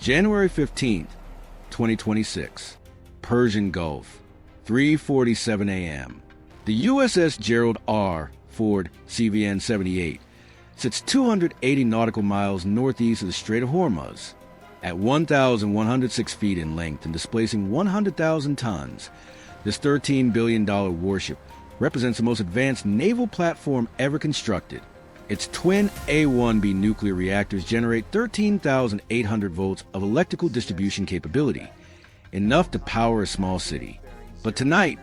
January 15th, 2026. Persian Gulf, 3:47 a.m. The USS Gerald R. Ford CVN-78 sits 280 nautical miles northeast of the Strait of Hormuz. At 1,106 feet in length and displacing 100,000 tons, this $13 billion warship represents the most advanced naval platform ever constructed. Its twin A-1B nuclear reactors generate 13,800 volts of electrical distribution capability, enough to power a small city. But tonight,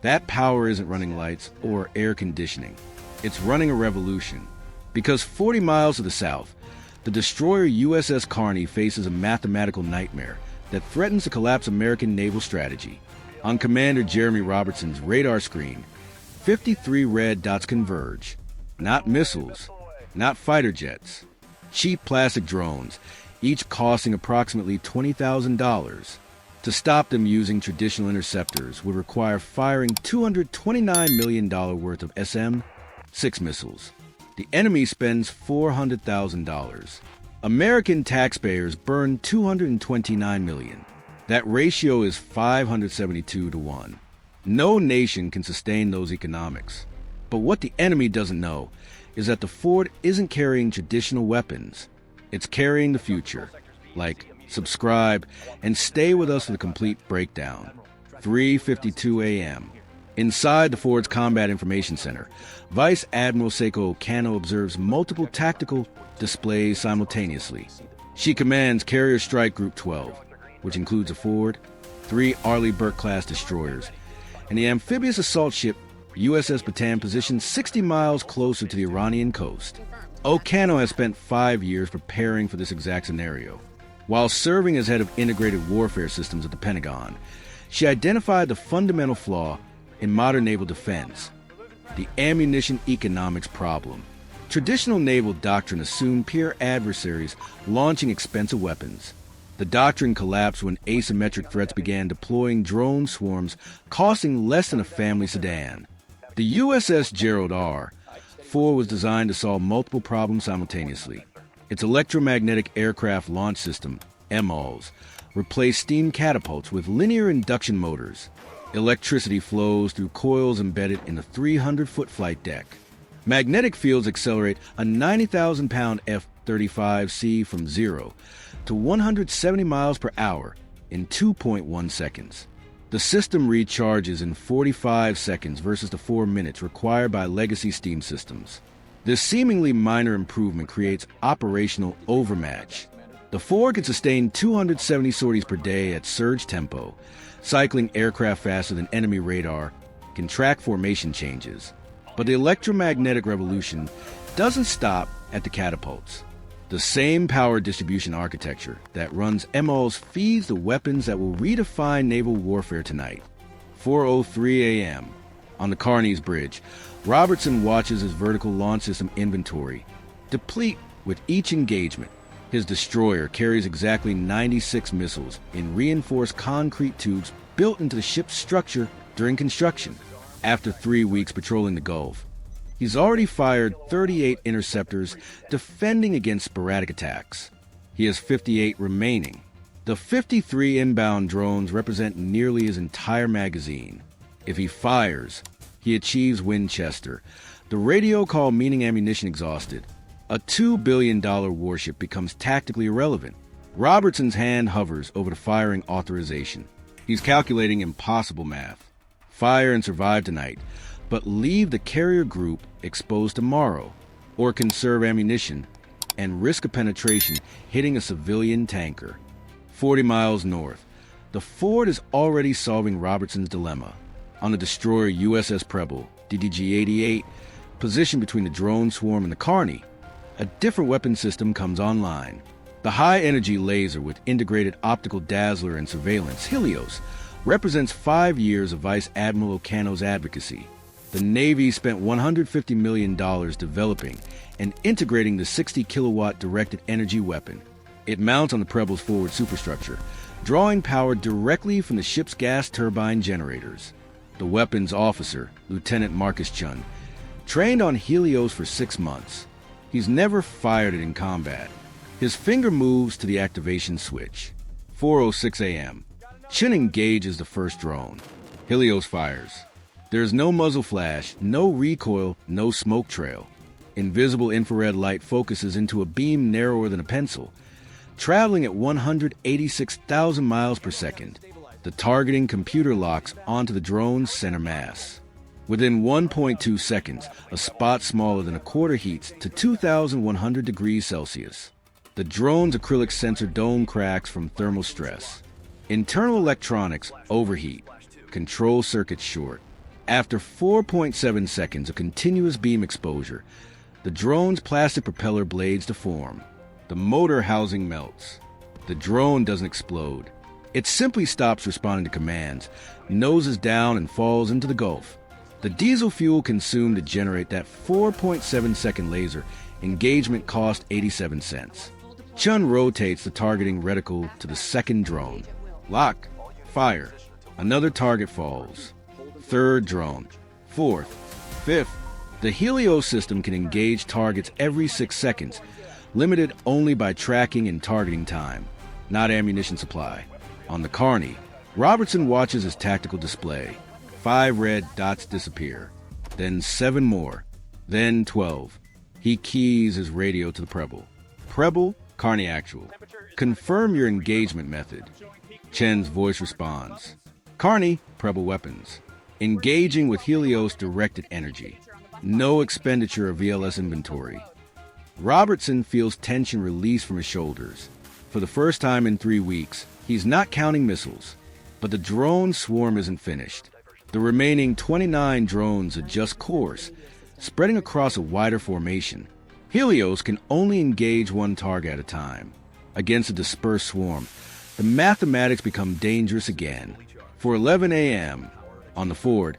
that power isn't running lights or air conditioning. It's running a revolution. Because 40 miles to the south, the destroyer USS Carney faces a mathematical nightmare that threatens to collapse American naval strategy. On Commander Jeremy Robertson's radar screen, 53 red dots converge. Not missiles, not fighter jets, cheap plastic drones, each costing approximately $20,000. To stop them using traditional interceptors would require firing $229 million worth of SM-6 missiles. The enemy spends $400,000. American taxpayers burn $229 million. That ratio is 572 to 1. No nation can sustain those economics. But what the enemy doesn't know is that the Ford isn't carrying traditional weapons. It's carrying the future. Like, subscribe, and stay with us for the complete breakdown. 3:52 a.m. Inside the Ford's Combat Information Center, Vice Admiral Seiko Kano observes multiple tactical displays simultaneously. She commands Carrier Strike Group 12, which includes a Ford, 3 Arleigh Burke-class destroyers, and the amphibious assault ship USS Bataan, positioned 60 miles closer to the Iranian coast. Okano has spent 5 years preparing for this exact scenario. While serving as head of integrated warfare systems at the Pentagon, she identified the fundamental flaw in modern naval defense: the ammunition economics problem. Traditional naval doctrine assumed peer adversaries launching expensive weapons. The doctrine collapsed when asymmetric threats began deploying drone swarms costing less than a family sedan. The USS Gerald R. Ford was designed to solve multiple problems simultaneously. Its electromagnetic aircraft launch system, EMALS, replaced steam catapults with linear induction motors. Electricity flows through coils embedded in a 300-foot flight deck. Magnetic fields accelerate a 90,000-pound F-35C from 0 to 170 miles per hour in 2.1 seconds. The system recharges in 45 seconds versus the 4 minutes required by legacy steam systems. This seemingly minor improvement creates operational overmatch. The Ford can sustain 270 sorties per day at surge tempo, cycling aircraft faster than enemy radar, can track formation changes. But the electromagnetic revolution doesn't stop at the catapults. The same power distribution architecture that runs EMALS feeds the weapons that will redefine naval warfare tonight. 4:03 a.m. On the Carney's Bridge, Robertson watches his vertical launch system inventory deplete with each engagement. His destroyer carries exactly 96 missiles in reinforced concrete tubes built into the ship's structure during construction. After 3 weeks patrolling the Gulf, he's already fired 38 interceptors defending against sporadic attacks. He has 58 remaining. The 53 inbound drones represent nearly his entire magazine. If he fires, he achieves Winchester, the radio call meaning ammunition exhausted. A $2 billion warship becomes tactically irrelevant. Robertson's hand hovers over the firing authorization. He's calculating impossible math. Fire and survive tonight, but leave the carrier group exposed tomorrow, or conserve ammunition and risk a penetration hitting a civilian tanker. 40 miles north, the Ford is already solving Robertson's dilemma. On the destroyer USS Preble, DDG-88, positioned between the drone swarm and the Carney, a different weapon system comes online. The high-energy laser with integrated optical dazzler and surveillance, Helios, represents 5 years of Vice Admiral O'Connell's advocacy. The Navy spent $150 million developing and integrating the 60-kilowatt directed energy weapon. It mounts on the Preble's forward superstructure, drawing power directly from the ship's gas turbine generators. The weapons officer, Lieutenant Marcus Chun, trained on Helios for 6 months. He's never fired it in combat. His finger moves to the activation switch. 4:06 a.m. Chen engages the first drone. Helios fires. There is no muzzle flash, no recoil, no smoke trail. Invisible infrared light focuses into a beam narrower than a pencil, traveling at 186,000 miles per second. The targeting computer locks onto the drone's center mass. Within 1.2 seconds, a spot smaller than a quarter heats to 2,100 degrees Celsius. The drone's acrylic sensor dome cracks from thermal stress. Internal electronics overheat. Control circuits short. After 4.7 seconds of continuous beam exposure, the drone's plastic propeller blades deform. The motor housing melts. The drone doesn't explode. It simply stops responding to commands, noses down, and falls into the Gulf. The diesel fuel consumed to generate that 4.7-second laser engagement cost 87 cents. Chun rotates the targeting reticle to the second drone. Lock. Fire. Another target falls. Third drone. Fourth. Fifth. The Helios system can engage targets every 6 seconds, limited only by tracking and targeting time, not ammunition supply. On the Carney, Robertson watches his tactical display. 5 red dots disappear, then 7 more, then 12. He keys his radio to the Preble. Preble, Carney actual. Confirm your engagement method. Chen's voice responds. Carney, Preble weapons. Engaging with Helios directed energy. No expenditure of VLS inventory. Robertson feels tension release from his shoulders. For the first time in 3 weeks, he's not counting missiles. But the drone swarm isn't finished. The remaining 29 drones adjust course, spreading across a wider formation. Helios can only engage one target at a time. Against a dispersed swarm, the mathematics become dangerous again. For 11 a.m., on the Ford,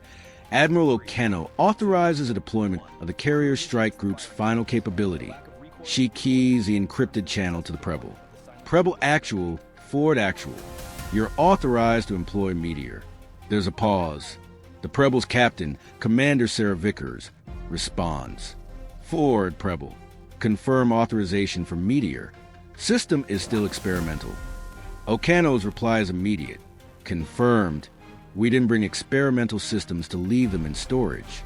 Admiral Okeno authorizes the deployment of the Carrier Strike Group's final capability. She keys the encrypted channel to the Preble. Preble actual, Ford actual. You're authorized to employ Meteor. There's a pause. The Preble's captain, Commander Sarah Vickers, responds. Ford Preble. Confirm authorization for Meteor. System is still experimental. Okano's reply is immediate. Confirmed. We didn't bring experimental systems to leave them in storage.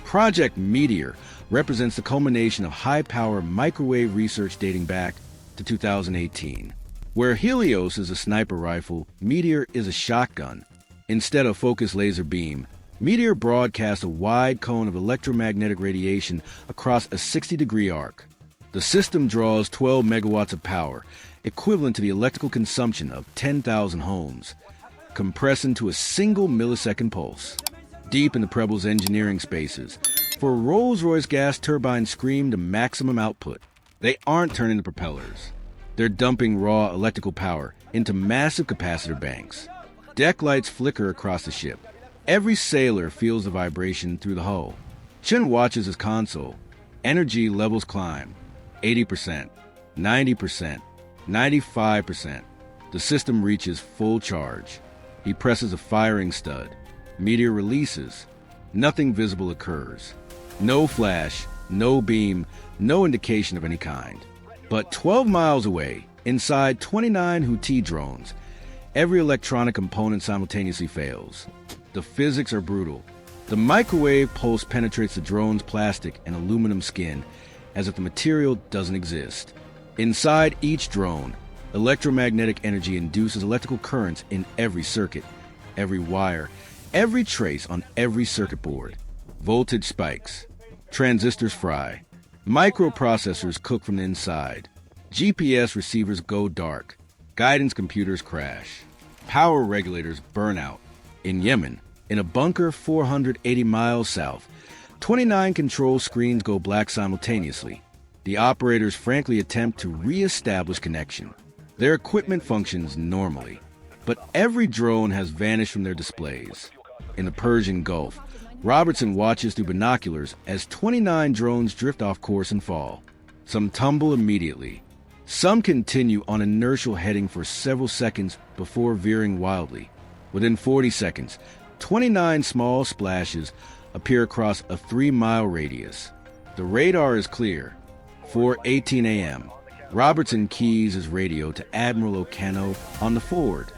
Project Meteor represents the culmination of high-power microwave research dating back to 2018. Where Helios is a sniper rifle, Meteor is a shotgun. Instead of focused laser beam, Meteor broadcasts a wide cone of electromagnetic radiation across a 60-degree arc. The system draws 12 megawatts of power, equivalent to the electrical consumption of 10,000 homes, compressed into a single millisecond pulse. Deep in the Preble's engineering spaces, for Rolls-Royce gas turbines scream to maximum output. They aren't turning the propellers. They're dumping raw electrical power into massive capacitor banks. Deck lights flicker across the ship. Every sailor feels the vibration through the hull. Chen watches his console. Energy levels climb. 80%, 90%, 95%. The system reaches full charge. He presses a firing stud. Meteor releases. Nothing visible occurs. No flash, no beam, no indication of any kind. But 12 miles away, inside 29 Houthi drones, every electronic component simultaneously fails. The physics are brutal. The microwave pulse penetrates the drone's plastic and aluminum skin as if the material doesn't exist. Inside each drone, electromagnetic energy induces electrical currents in every circuit, every wire, every trace on every circuit board. Voltage spikes. Transistors fry. Microprocessors cook from the inside. GPS receivers go dark. Guidance computers crash. Power regulators burn out. In Yemen, in a bunker 480 miles south, 29 control screens go black simultaneously. The operators frankly attempt to re-establish connection. Their equipment functions normally, but every drone has vanished from their displays. In the Persian Gulf, Robertson watches through binoculars as 29 drones drift off course and fall. Some tumble immediately. Some continue on inertial heading for several seconds before veering wildly. Within 40 seconds, 29 small splashes appear across a 3-mile radius. The radar is clear. 4:18 a.m. Robertson keys his radio to Admiral Ocano on the Ford.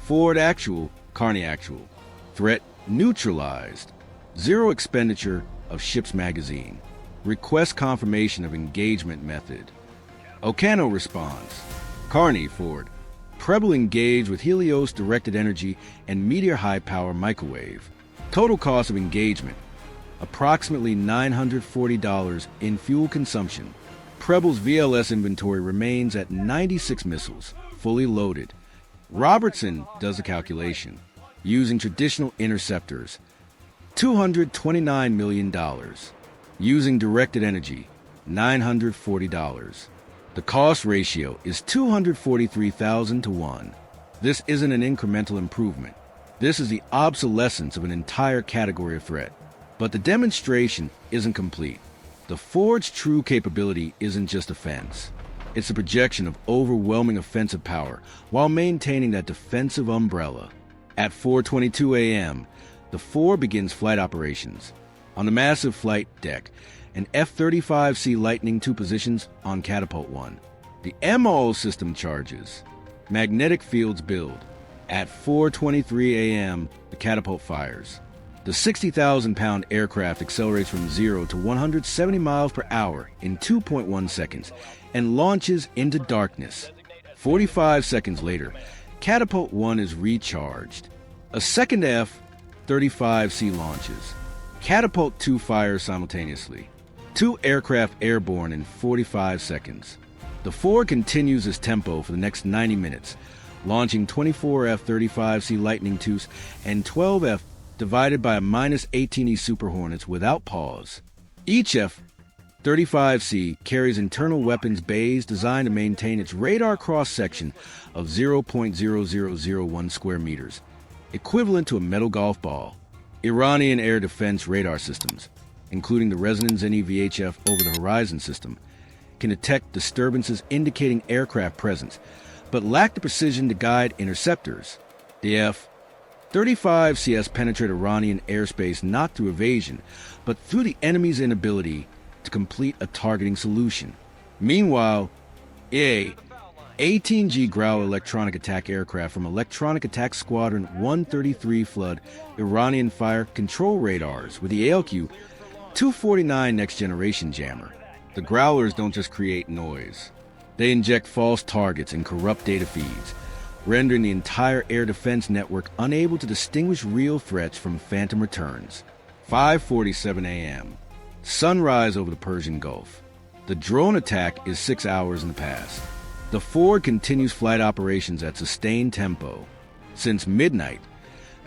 Ford actual, Carney actual. Threat neutralized. Zero expenditure of ship's magazine. Request confirmation of engagement method. Ocano responds. Carney, Ford. Preble engaged with Helios directed energy and Meteor high power microwave. Total cost of engagement, approximately $940 in fuel consumption. Preble's VLS inventory remains at 96 missiles, fully loaded. Robertson does the calculation, using traditional interceptors, $229 million. Using directed energy, $940. The cost ratio is 243,000 to 1. This isn't an incremental improvement. This is the obsolescence of an entire category of threat. But the demonstration isn't complete. The Ford's true capability isn't just offense. It's a projection of overwhelming offensive power while maintaining that defensive umbrella. At 4:22 a.m., the Ford begins flight operations. On the massive flight deck, an F-35C Lightning II positions on Catapult 1. The EMALS system charges. Magnetic fields build. At 4:23 a.m., the catapult fires. The 60,000-pound aircraft accelerates from 0 to 170 miles per hour in 2.1 seconds and launches into darkness. 45 seconds later, Catapult 1 is recharged. A second F-35C launches. Catapult 2 fires simultaneously. 2 aircraft airborne in 45 seconds. The Ford continues its tempo for the next 90 minutes, launching 24 F-35C Lightning IIs and 12 F divided by a -18E Super Hornets without pause. Each F-35C carries internal weapons bays designed to maintain its radar cross-section of 0.0001 square meters, equivalent to a metal golf ball. Iranian air defense radar systems, including the Resonance NEVHF over-the-horizon system, can detect disturbances indicating aircraft presence, but lack the precision to guide interceptors. The F-35CS penetrate Iranian airspace not through evasion, but through the enemy's inability to complete a targeting solution. Meanwhile, A-18G Growler electronic attack aircraft from Electronic Attack Squadron 133 flood Iranian fire control radars with the ALQ-249 next-generation jammer. The Growlers don't just create noise. They inject false targets and corrupt data feeds, rendering the entire air defense network unable to distinguish real threats from phantom returns. 5:47 a.m. Sunrise over the Persian Gulf. The drone attack is 6 hours in the past. The Ford continues flight operations at sustained tempo. Since midnight,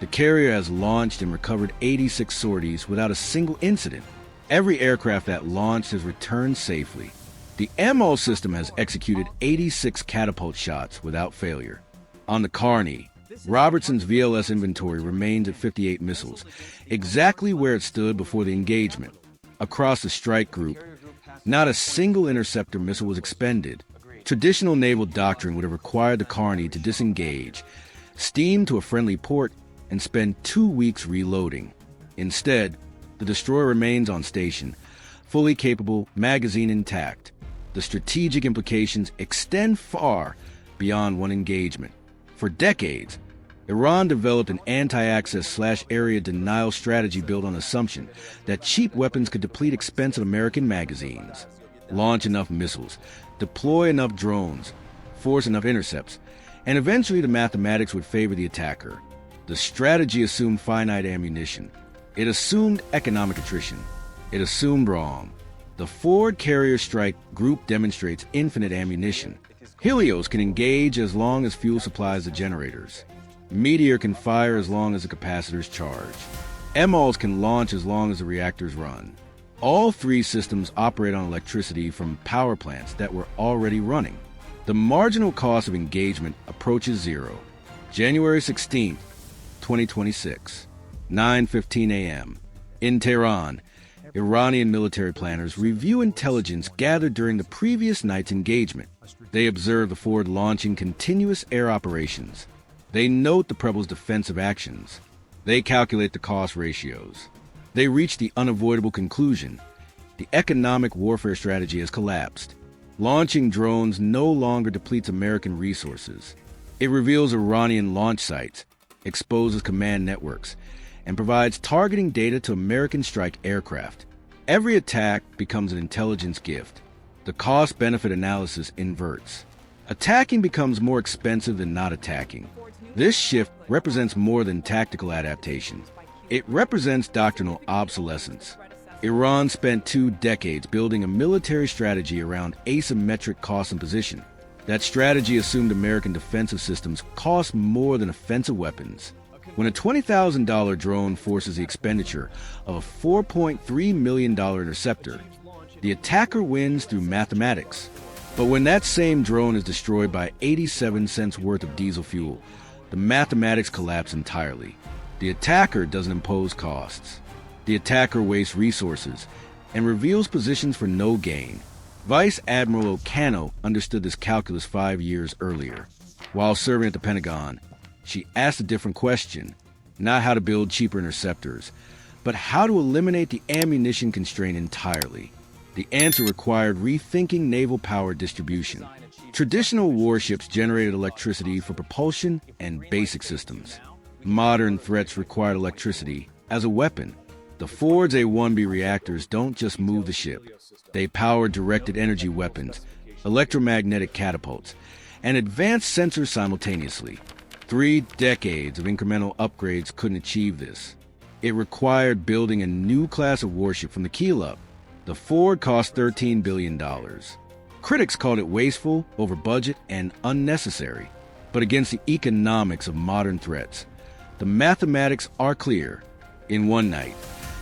the carrier has launched and recovered 86 sorties without a single incident. Every aircraft that launched has returned safely. The EMALS system has executed 86 catapult shots without failure. On the Carney, Robertson's VLS inventory remains at 58 missiles, exactly where it stood before the engagement. Across the strike group, not a single interceptor missile was expended. Traditional naval doctrine would have required the Carney to disengage, steam to a friendly port, and spend 2 weeks reloading. Instead, the destroyer remains on station, fully capable, magazine intact. The strategic implications extend far beyond one engagement. For decades, Iran developed an anti-access/area denial strategy built on assumption that cheap weapons could deplete expensive American magazines, launch enough missiles, deploy enough drones, force enough intercepts, and eventually the mathematics would favor the attacker. The strategy assumed finite ammunition. It assumed economic attrition. It assumed wrong. The Ford carrier strike group demonstrates infinite ammunition. Helios can engage as long as fuel supplies the generators. Meteor can fire as long as the capacitors charge. EMALS can launch as long as the reactors run. All 3 systems operate on electricity from power plants that were already running. The marginal cost of engagement approaches zero. January 16, 2026, 9:15 a.m. In Tehran, Iranian military planners review intelligence gathered during the previous night's engagement. They observe the Ford launching continuous air operations. They note the Preble's defensive actions. They calculate the cost ratios. They reach the unavoidable conclusion: the economic warfare strategy has collapsed. Launching drones no longer depletes American resources. It reveals Iranian launch sites, exposes command networks, and provides targeting data to American strike aircraft. Every attack becomes an intelligence gift. The cost-benefit analysis inverts. Attacking becomes more expensive than not attacking. This shift represents more than tactical adaptation. It represents doctrinal obsolescence. Iran spent 2 decades building a military strategy around asymmetric cost and position. That strategy assumed American defensive systems cost more than offensive weapons. When a $20,000 drone forces the expenditure of a $4.3 million interceptor, the attacker wins through mathematics. But when that same drone is destroyed by 87 cents worth of diesel fuel, the mathematics collapse entirely. The attacker doesn't impose costs. The attacker wastes resources and reveals positions for no gain. Vice Admiral Ocano understood this calculus 5 years earlier. While serving at the Pentagon, she asked a different question, not how to build cheaper interceptors, but how to eliminate the ammunition constraint entirely. The answer required rethinking naval power distribution. Traditional warships generated electricity for propulsion and basic systems. Modern threats required electricity as a weapon. The Ford's A-1B reactors don't just move the ship. They power directed energy weapons, electromagnetic catapults, and advanced sensors simultaneously. 3 decades of incremental upgrades couldn't achieve this. It required building a new class of warship from the keel up. The Ford cost $13 billion. Critics called it wasteful, over budget, and unnecessary. But against the economics of modern threats, the mathematics are clear. In one night,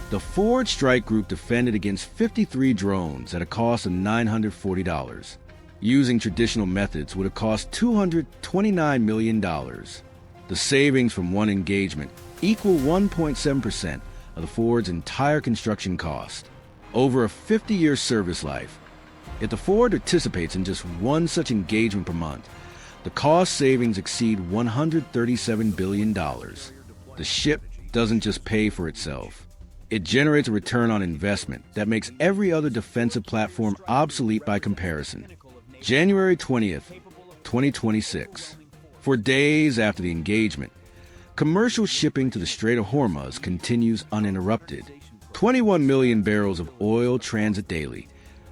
the Ford strike group defended against 53 drones at a cost of $940. Using traditional methods would have cost $229 million. The savings from one engagement equal 1.7% of the Ford's entire construction cost. Over a 50-year service life, if the Ford participates in just one such engagement per month, the cost savings exceed $137 billion. The ship doesn't just pay for itself. It generates a return on investment that makes every other defensive platform obsolete by comparison. January 20th, 2026. For days after the engagement, commercial shipping to the Strait of Hormuz continues uninterrupted. 21 million barrels of oil transit daily,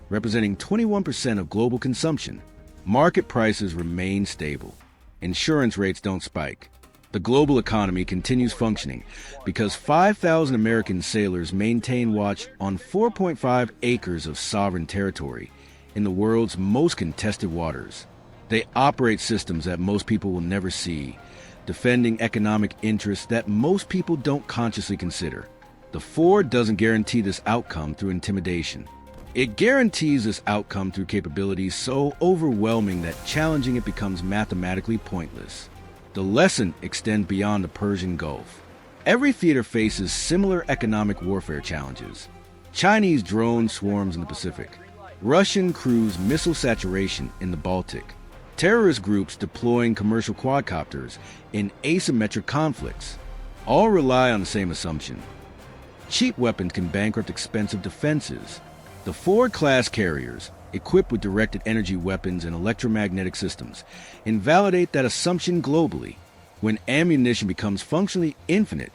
representing 21% of global consumption. Market prices remain stable. Insurance rates don't spike. The global economy continues functioning because 5,000 American sailors maintain watch on 4.5 acres of sovereign territory in the world's most contested waters. They operate systems that most people will never see, defending economic interests that most people don't consciously consider. The Ford doesn't guarantee this outcome through intimidation. It guarantees this outcome through capabilities so overwhelming that challenging it becomes mathematically pointless. The lesson extends beyond the Persian Gulf. Every theater faces similar economic warfare challenges. Chinese drone swarms in the Pacific, Russian cruise missile saturation in the Baltic, terrorist groups deploying commercial quadcopters in asymmetric conflicts. All rely on the same assumption. Cheap weapons can bankrupt expensive defenses. The Ford-class carriers, equipped with directed energy weapons and electromagnetic systems, invalidate that assumption globally. When ammunition becomes functionally infinite,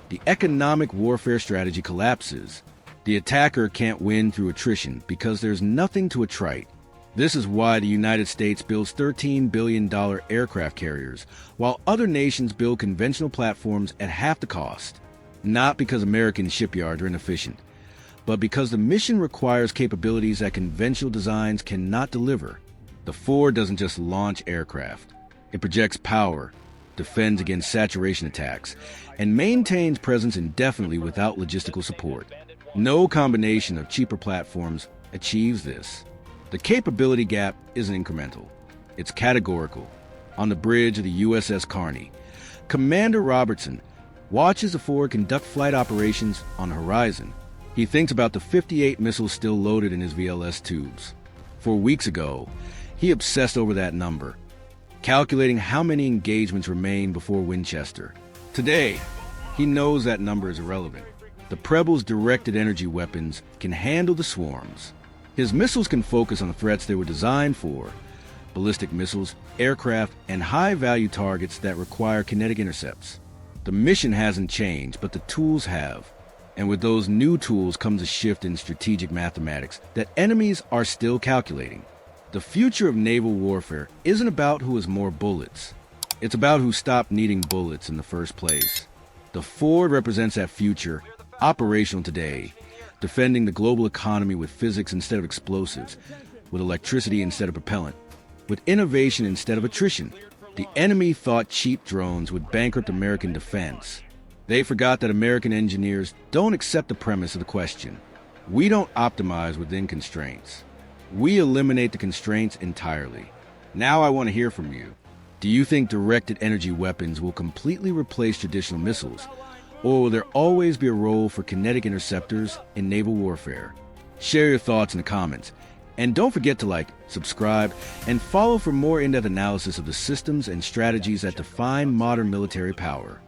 the economic warfare strategy collapses. The attacker can't win through attrition because there's nothing to attrite. This is why the United States builds $13 billion aircraft carriers, while other nations build conventional platforms at half the cost. Not because American shipyards are inefficient, but because the mission requires capabilities that conventional designs cannot deliver. The Ford doesn't just launch aircraft. It projects power, defends against saturation attacks, and maintains presence indefinitely without logistical support. No combination of cheaper platforms achieves this. The capability gap isn't incremental. It's categorical. On the bridge of the USS Carney, Commander Robertson watches the Ford conduct flight operations on the horizon. He thinks about the 58 missiles still loaded in his VLS tubes. 4 weeks ago, he obsessed over that number, calculating how many engagements remain before Winchester. Today, he knows that number is irrelevant. The Preble's directed energy weapons can handle the swarms. His missiles can focus on the threats they were designed for: ballistic missiles, aircraft, and high-value targets that require kinetic intercepts. The mission hasn't changed, but the tools have. And with those new tools comes a shift in strategic mathematics that enemies are still calculating. The future of naval warfare isn't about who has more bullets. It's about who stopped needing bullets in the first place. The Ford represents that future, operational today, defending the global economy with physics instead of explosives, with electricity instead of propellant, with innovation instead of attrition. The enemy thought cheap drones would bankrupt American defense. They forgot that American engineers don't accept the premise of the question. We don't optimize within constraints. We eliminate the constraints entirely. Now I want to hear from you. Do you think directed energy weapons will completely replace traditional missiles? Or will there always be a role for kinetic interceptors in naval warfare? Share your thoughts in the comments. And don't forget to like, subscribe, and follow for more in-depth analysis of the systems and strategies that define modern military power.